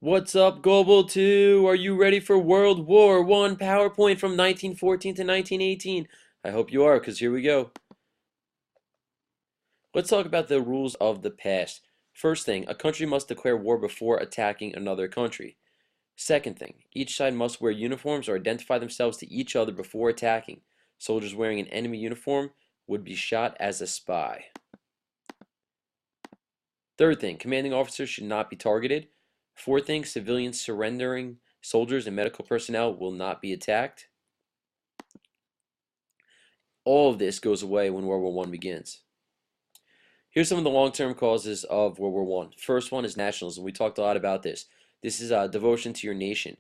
What's up, Global 2? Are you ready for World War I PowerPoint from 1914 to 1918? I hope you are, because here we go. Let's talk about the rules of the past. First thing, a country must declare war before attacking another country. Second thing, each side must wear uniforms or identify themselves to each other before attacking. Soldiers wearing an enemy uniform would be shot as a spy. Third thing, commanding officers should not be targeted. Fourth thing, civilians surrendering soldiers and medical personnel will not be attacked. All of this goes away when World War One begins. Here's some of the long-term causes of World War One. First one is nationalism. We talked a lot about this. This is devotion to your nation.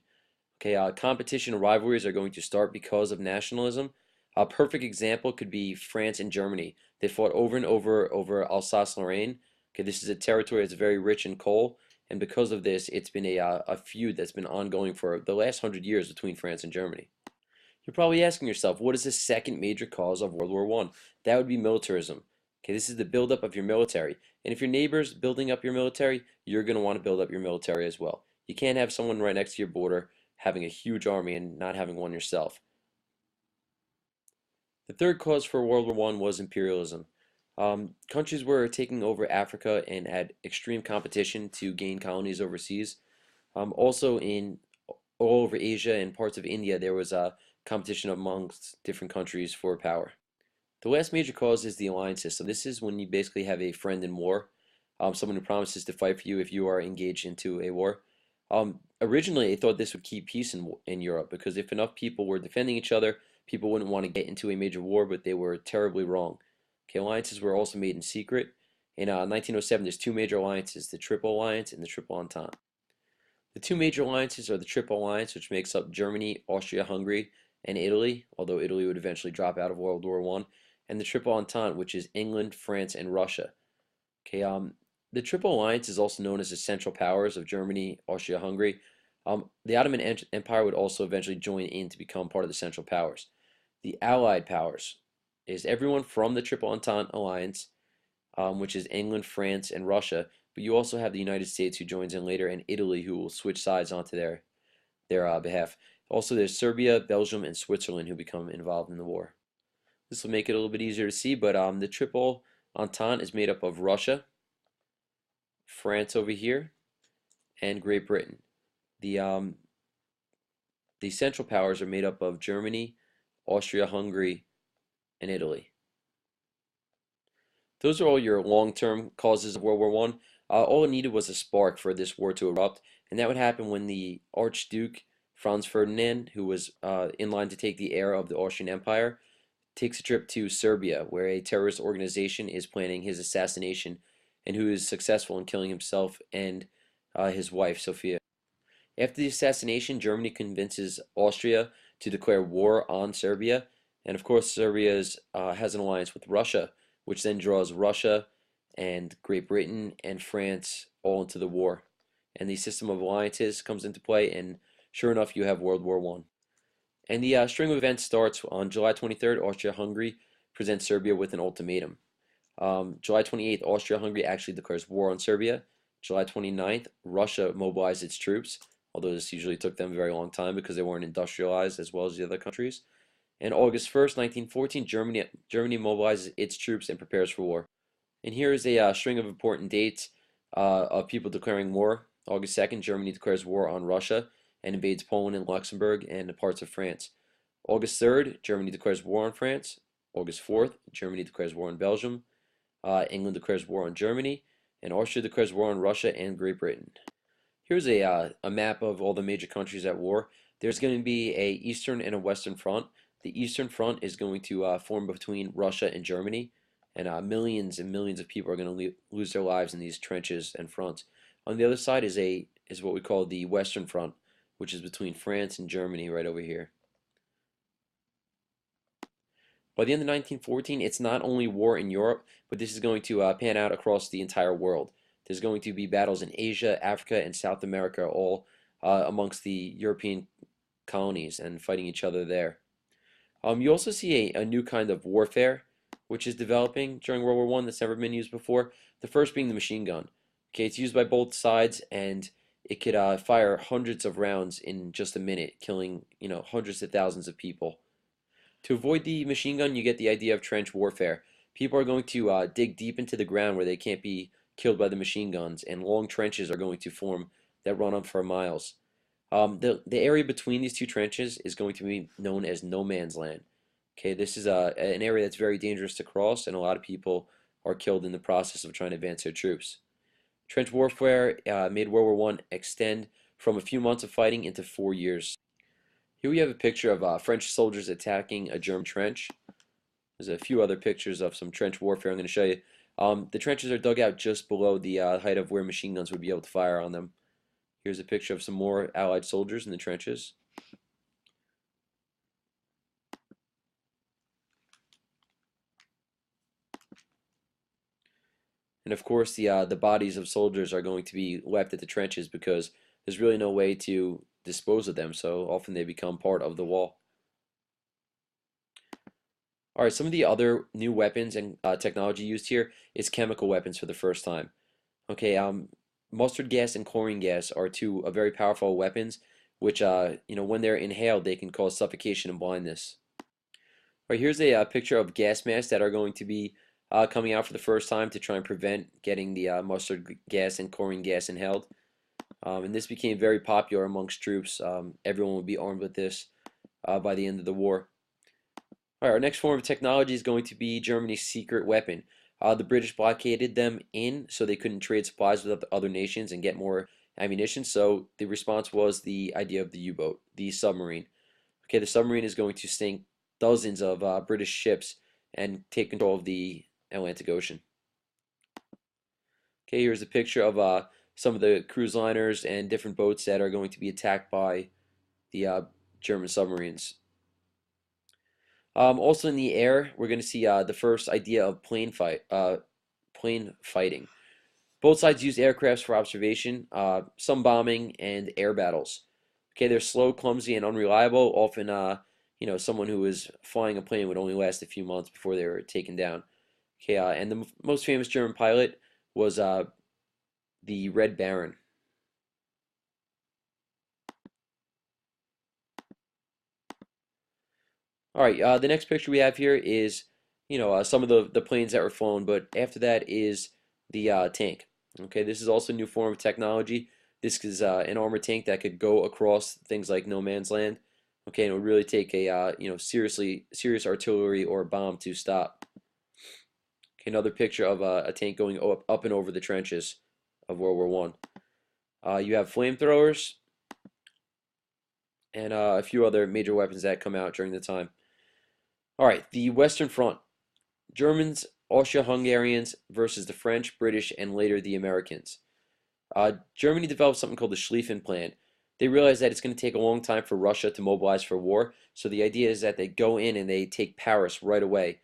Okay, competition and rivalries are going to start because of nationalism. A perfect example could be France and Germany. They fought over and over Alsace-Lorraine. Okay, this is a territory that's very rich in coal, and because of this, it's been a feud that's been ongoing for the last 100 years between France and Germany. You're probably asking yourself, what is the second major cause of World War One? That would be militarism. Okay, this is the buildup of your military. And if your neighbor's building up your military, you're going to want to build up your military as well. You can't have someone right next to your border having a huge army and not having one yourself. The third cause for World War One was imperialism. Countries were taking over Africa and had extreme competition to gain colonies overseas. Also in all over Asia and parts of India, there was a competition amongst different countries for power. The last major cause is the alliance system. This is when you basically have a friend in war, someone who promises to fight for you if you are engaged into a war. Originally, they thought this would keep peace in Europe because if enough people were defending each other, people wouldn't want to get into a major war, but they were terribly wrong. Okay, alliances were also made in secret. In 1907, there's two major alliances, the Triple Alliance and the Triple Entente. The two major alliances are the Triple Alliance, which makes up Germany, Austria-Hungary, and Italy, although Italy would eventually drop out of World War One, and the Triple Entente, which is England, France, and Russia. Okay, the Triple Alliance is also known as the Central Powers of Germany, Austria-Hungary. The Ottoman Empire would also eventually join in to become part of the Central Powers. The Allied Powers is everyone from the Triple Entente Alliance, which is England, France, and Russia, but you also have the United States who joins in later, and Italy who will switch sides onto their behalf. Also, there's Serbia, Belgium, and Switzerland who become involved in the war. This will make it a little bit easier to see, but the Triple Entente is made up of Russia, France over here, and Great Britain. The Central Powers are made up of Germany, Austria-Hungary, and Italy. Those are all your long-term causes of World War One. All it needed was a spark for this war to erupt, and that would happen when the Archduke Franz Ferdinand, who was in line to take the heir of the Austrian Empire, takes a trip to Serbia, where a terrorist organization is planning his assassination, and who is successful in killing himself and his wife, Sophia. After the assassination, Germany convinces Austria to declare war on Serbia, and of course, Serbia has an alliance with Russia, which then draws Russia and Great Britain and France all into the war. And the system of alliances comes into play, and sure enough, you have World War One. And the string of events starts on July 23rd. Austria-Hungary presents Serbia with an ultimatum. July 28th, Austria-Hungary actually declares war on Serbia. July 29th, Russia mobilized its troops, although this usually took them a very long time because they weren't industrialized as well as the other countries. And August 1st, 1914, Germany mobilizes its troops and prepares for war. And here is a string of important dates of people declaring war. August 2nd, Germany declares war on Russia and invades Poland and Luxembourg and parts of France. August 3rd, Germany declares war on France. August 4th, Germany declares war on Belgium. England declares war on Germany. And Austria declares war on Russia and Great Britain. Here's a map of all the major countries at war. There's going to be a Eastern and a Western front. The Eastern Front is going to form between Russia and Germany, and millions of people are going to lose their lives in these trenches and fronts. On the other side is what we call the Western Front, which is between France and Germany right over here. By the end of 1914, it's not only war in Europe, but this is going to pan out across the entire world. There's going to be battles in Asia, Africa, and South America, all amongst the European colonies and fighting each other there. You also see a new kind of warfare, which is developing during World War One that's never been used before. The first being the machine gun. Okay, it's used by both sides, and it could fire hundreds of rounds in just a minute, killing hundreds of thousands of people. To avoid the machine gun, you get the idea of trench warfare. People are going to dig deep into the ground where they can't be killed by the machine guns, and long trenches are going to form that run on for miles. The area between these two trenches is going to be known as no man's land. Okay, this is an area that's very dangerous to cross, and a lot of people are killed in the process of trying to advance their troops. Trench warfare made World War One extend from a few months of fighting into 4 years. Here we have a picture of French soldiers attacking a German trench. There's a few other pictures of some trench warfare I'm going to show you. The trenches are dug out just below the height of where machine guns would be able to fire on them. Here's a picture of some more Allied soldiers in the trenches. And of course, the bodies of soldiers are going to be left at the trenches because there's really no way to dispose of them, so often they become part of the wall. All right, some of the other new weapons and technology used here is chemical weapons for the first time. Okay, mustard gas and chlorine gas are two very powerful weapons, which when they're inhaled, they can cause suffocation and blindness. All right, here's a picture of gas masks that are going to be coming out for the first time to try and prevent getting the mustard gas and chlorine gas inhaled. And this became very popular amongst troops. Everyone would be armed with this by the end of the war. All right, our next form of technology is going to be Germany's secret weapon. The British blockaded them in so they couldn't trade supplies with other nations and get more ammunition. So the response was the idea of the U-boat, the submarine. Okay, the submarine is going to sink dozens of British ships and take control of the Atlantic Ocean. Okay, here's a picture of some of the cruise liners and different boats that are going to be attacked by the German submarines. Also in the air, we're going to see the first idea of plane fighting. Both sides use aircrafts for observation, some bombing, and air battles. Okay, they're slow, clumsy, and unreliable. Often, someone who is flying a plane would only last a few months before they were taken down. Okay, and the most famous German pilot was the Red Baron. All right, the next picture we have here is, some of the planes that were flown, but after that is the tank. Okay, this is also a new form of technology. This is an armored tank that could go across things like no man's land. Okay, and it would really take a serious artillery or a bomb to stop. Okay, another picture of a tank going up and over the trenches of World War One. You have flamethrowers and a few other major weapons that come out during the time. All right, the Western Front. Germans, Austro-Hungarians versus the French, British, and later the Americans. Germany developed something called the Schlieffen Plan. They realized that it's going to take a long time for Russia to mobilize for war, so the idea is that they go in and they take Paris right away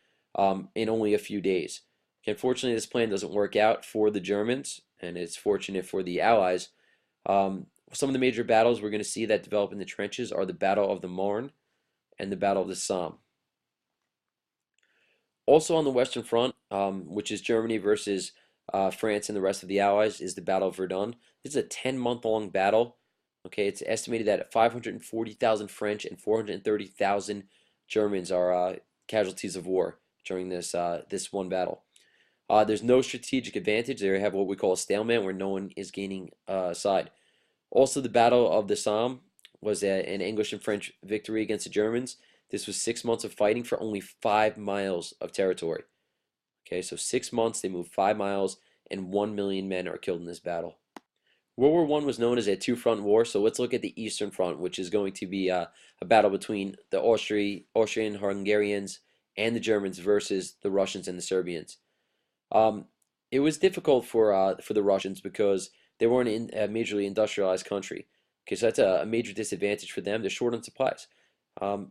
in only a few days. Unfortunately, this plan doesn't work out for the Germans, and it's fortunate for the Allies. Some of the major battles we're going to see that develop in the trenches are the Battle of the Marne and the Battle of the Somme. Also on the Western Front, which is Germany versus France and the rest of the Allies, is the Battle of Verdun. This is a 10-month-long battle. Okay, it's estimated that 540,000 French and 430,000 Germans are casualties of war during this one battle. There's no strategic advantage. They have what we call a stalemate, where no one is gaining a side. Also, the Battle of the Somme was an English and French victory against the Germans. This was 6 months of fighting for only 5 miles of territory. Okay, so 6 months, they moved 5 miles, and 1 million men are killed in this battle. World War I was known as a two-front war, so let's look at the Eastern Front, which is going to be a battle between the Austrian Hungarians and the Germans versus the Russians and the Serbians. It was difficult for the Russians because they weren't in a majorly industrialized country. Okay, so that's a major disadvantage for them. They're short on supplies.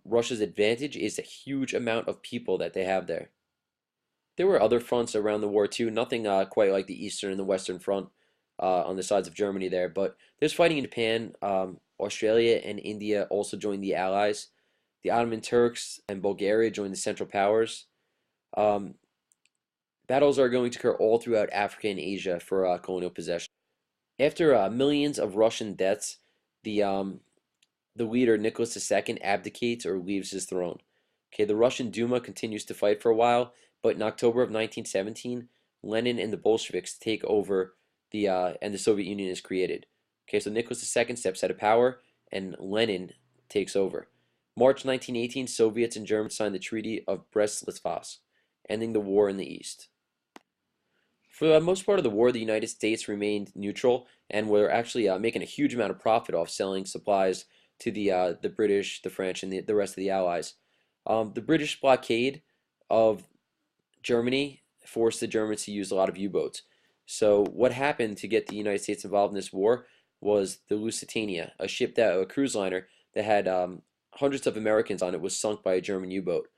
Russia's advantage is the huge amount of people that they have there. There were other fronts around the war too, nothing quite like the Eastern and the Western Front on the sides of Germany there, but there's fighting in Japan. Australia and India also joined the Allies. The Ottoman Turks and Bulgaria joined the Central Powers. Battles are going to occur all throughout Africa and Asia for colonial possession. After millions of Russian deaths, the leader Nicholas II abdicates or leaves his throne. Okay, the Russian Duma continues to fight for a while, but in October of 1917, Lenin and the Bolsheviks take over and the Soviet Union is created. Okay, so Nicholas II steps out of power and Lenin takes over. March 1918, Soviets and Germans signed the Treaty of Brest-Litovsk, ending the war in the East. For the most part of the war, the United States remained neutral and were actually making a huge amount of profit off selling supplies to the British, the French, and the rest of the Allies. The British blockade of Germany forced the Germans to use a lot of U-boats. So what happened to get the United States involved in this war was the Lusitania, a cruise liner that had hundreds of Americans on it, was sunk by a German U-boat.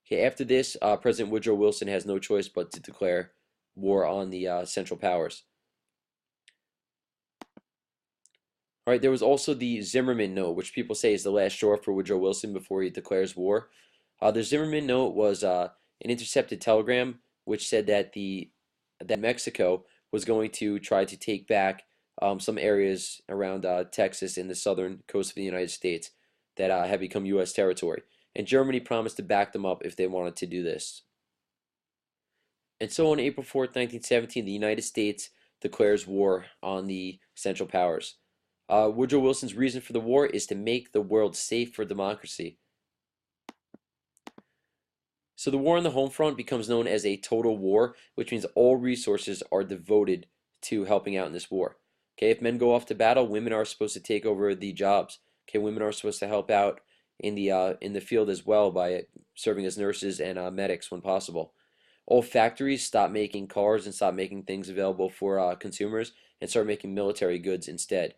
Okay, after this, President Woodrow Wilson has no choice but to declare war on the Central Powers. All right, there was also the Zimmerman Note, which people say is the last straw for Woodrow Wilson before he declares war. The Zimmerman Note was an intercepted telegram which said that that Mexico was going to try to take back some areas around Texas and the southern coast of the United States that had become U.S. territory, and Germany promised to back them up if they wanted to do this. And so on April 4th, 1917, the United States declares war on the Central Powers. Woodrow Wilson's reason for the war is to make the world safe for democracy. So the war on the home front becomes known as a total war, which means all resources are devoted to helping out in this war. Okay, if men go off to battle, women are supposed to take over the jobs. Okay, women are supposed to help out in the field as well by serving as nurses and medics when possible. All factories stop making cars and stop making things available for consumers and start making military goods instead.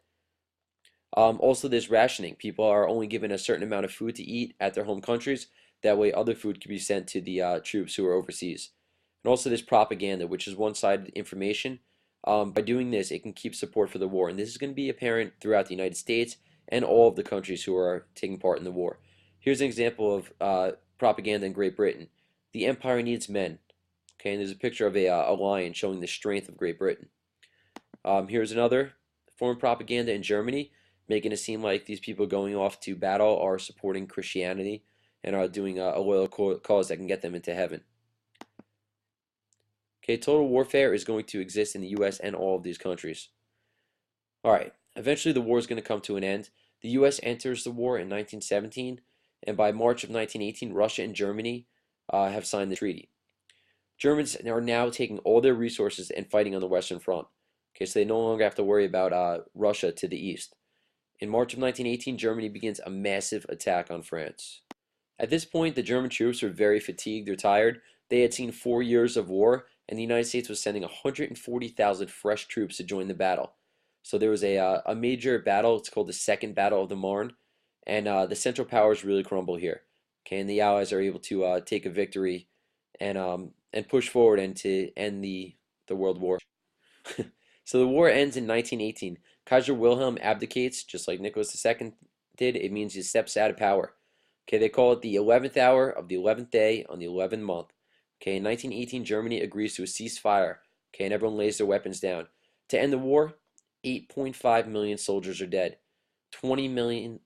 Also, there's rationing. People are only given a certain amount of food to eat at their home countries. That way, other food can be sent to the troops who are overseas. And also, there's propaganda, which is one-sided information. By doing this, it can keep support for the war. And this is going to be apparent throughout the United States and all of the countries who are taking part in the war. Here's an example of propaganda in Great Britain. The empire needs men. Okay, and there's a picture of a lion showing the strength of Great Britain. Here's another form of propaganda in Germany, making it seem like these people going off to battle are supporting Christianity and are doing a loyal cause that can get them into heaven. Okay, total warfare is going to exist in the U.S. and all of these countries. All right, eventually the war is going to come to an end. The U.S. enters the war in 1917, and by March of 1918, Russia and Germany have signed the treaty. Germans are now taking all their resources and fighting on the Western Front. Okay, so they no longer have to worry about Russia to the east. In March of 1918, Germany begins a massive attack on France. At this point, the German troops were very fatigued, they're tired. They had seen 4 years of war, and the United States was sending 140,000 fresh troops to join the battle. So there was a major battle, it's called the Second Battle of the Marne, and the Central Powers really crumble here. Okay, and the Allies are able to take a victory and push forward and to end the World War. So the war ends in 1918. Kaiser Wilhelm abdicates, just like Nicholas II did. It means he steps out of power. Okay, they call it the 11th hour of the 11th day on the 11th month. Okay, in 1918, Germany agrees to a ceasefire. Okay, and everyone lays their weapons down. To end the war, 8.5 million soldiers are dead. 21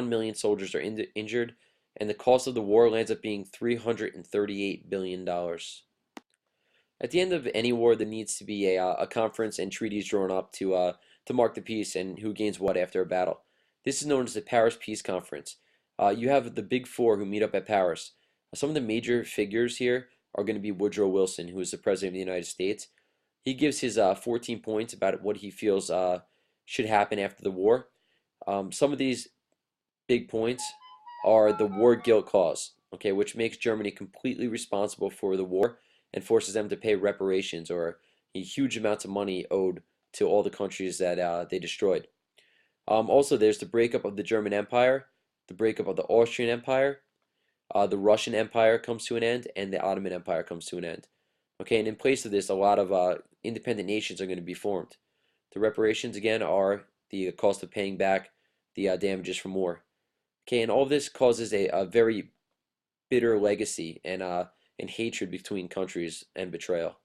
million soldiers are injured, and the cost of the war lands up being $338 billion. At the end of any war, there needs to be a conference and treaties drawn up to mark the peace and who gains what after a battle. This is known as the Paris Peace Conference. You have the big four who meet up at Paris. Some of the major figures here are going to be Woodrow Wilson, who is the President of the United States. He gives his 14 points about what he feels should happen after the war. Some of these big points are the war guilt clause, okay, which makes Germany completely responsible for the war and forces them to pay reparations or huge amounts of money owed to all the countries that they destroyed. Also, there's the breakup of the German Empire, the breakup of the Austrian Empire, the Russian Empire comes to an end, and the Ottoman Empire comes to an end. Okay, and in place of this, a lot of independent nations are going to be formed. The reparations, again, are the cost of paying back the damages from war. Okay, and all of this causes a very bitter legacy and hatred between countries and betrayal.